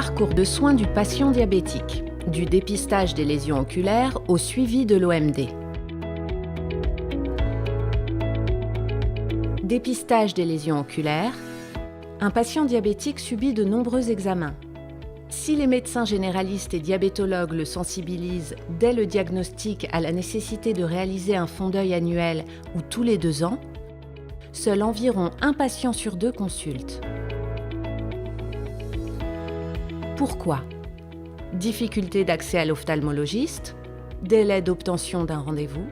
parcours de soins du patient diabétique, du dépistage des lésions oculaires au suivi de l'OMD. Dépistage des lésions oculaires. Un patient diabétique subit de nombreux examens. Si les médecins généralistes et diabétologues le sensibilisent dès le diagnostic à la nécessité de réaliser un fond d'œil annuel ou tous les 2 ans, seul environ un patient sur 2 consulte. Pourquoi ? Difficulté d'accès à l'ophtalmologiste, délai d'obtention d'un rendez-vous,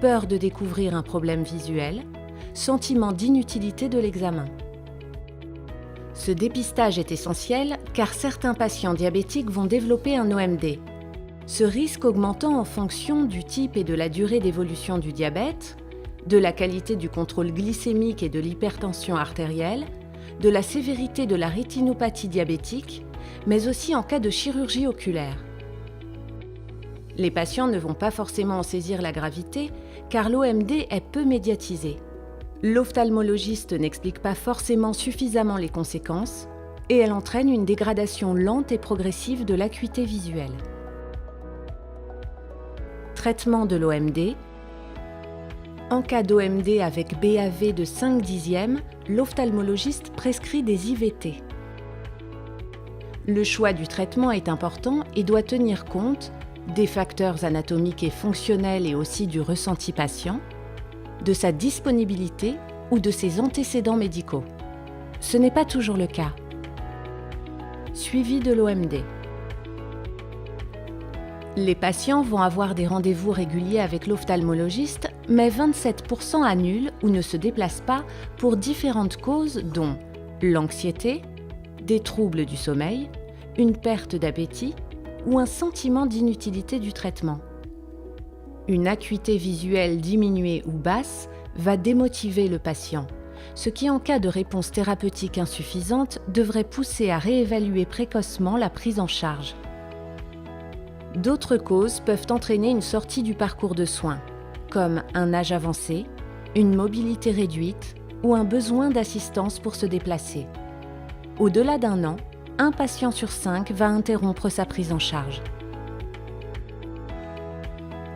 peur de découvrir un problème visuel, sentiment d'inutilité de l'examen. Ce dépistage est essentiel car certains patients diabétiques vont développer un OMD. Ce risque augmentant en fonction du type et de la durée d'évolution du diabète, de la qualité du contrôle glycémique et de l'hypertension artérielle, de la sévérité de la rétinopathie diabétique, mais aussi en cas de chirurgie oculaire. Les patients ne vont pas forcément en saisir la gravité car l'OMD est peu médiatisé. L'ophtalmologiste n'explique pas forcément suffisamment les conséquences et elle entraîne une dégradation lente et progressive de l'acuité visuelle. Traitement de l'OMD. En cas d'OMD avec BAV de 5/10, l'ophtalmologiste prescrit des IVT. Le choix du traitement est important et doit tenir compte des facteurs anatomiques et fonctionnels et aussi du ressenti patient, de sa disponibilité ou de ses antécédents médicaux. Ce n'est pas toujours le cas. Suivi de l'OMD. Les patients vont avoir des rendez-vous réguliers avec l'ophtalmologiste, mais 27% annulent ou ne se déplacent pas pour différentes causes dont l'anxiété, des troubles du sommeil, une perte d'appétit ou un sentiment d'inutilité du traitement. Une acuité visuelle diminuée ou basse va démotiver le patient, ce qui en cas de réponse thérapeutique insuffisante devrait pousser à réévaluer précocement la prise en charge. D'autres causes peuvent entraîner une sortie du parcours de soins, comme un âge avancé, une mobilité réduite ou un besoin d'assistance pour se déplacer. Au-delà d'1 an, un patient sur 5 va interrompre sa prise en charge.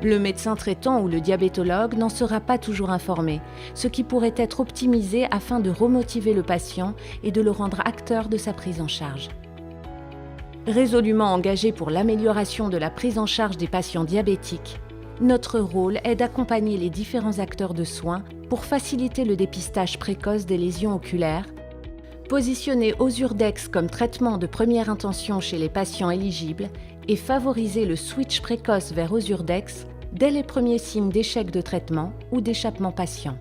Le médecin traitant ou le diabétologue n'en sera pas toujours informé, ce qui pourrait être optimisé afin de remotiver le patient et de le rendre acteur de sa prise en charge. Résolument engagé pour l'amélioration de la prise en charge des patients diabétiques, notre rôle est d'accompagner les différents acteurs de soins pour faciliter le dépistage précoce des lésions oculaires, positionner Ozurdex comme traitement de première intention chez les patients éligibles et favoriser le switch précoce vers Ozurdex dès les premiers signes d'échec de traitement ou d'échappement patient.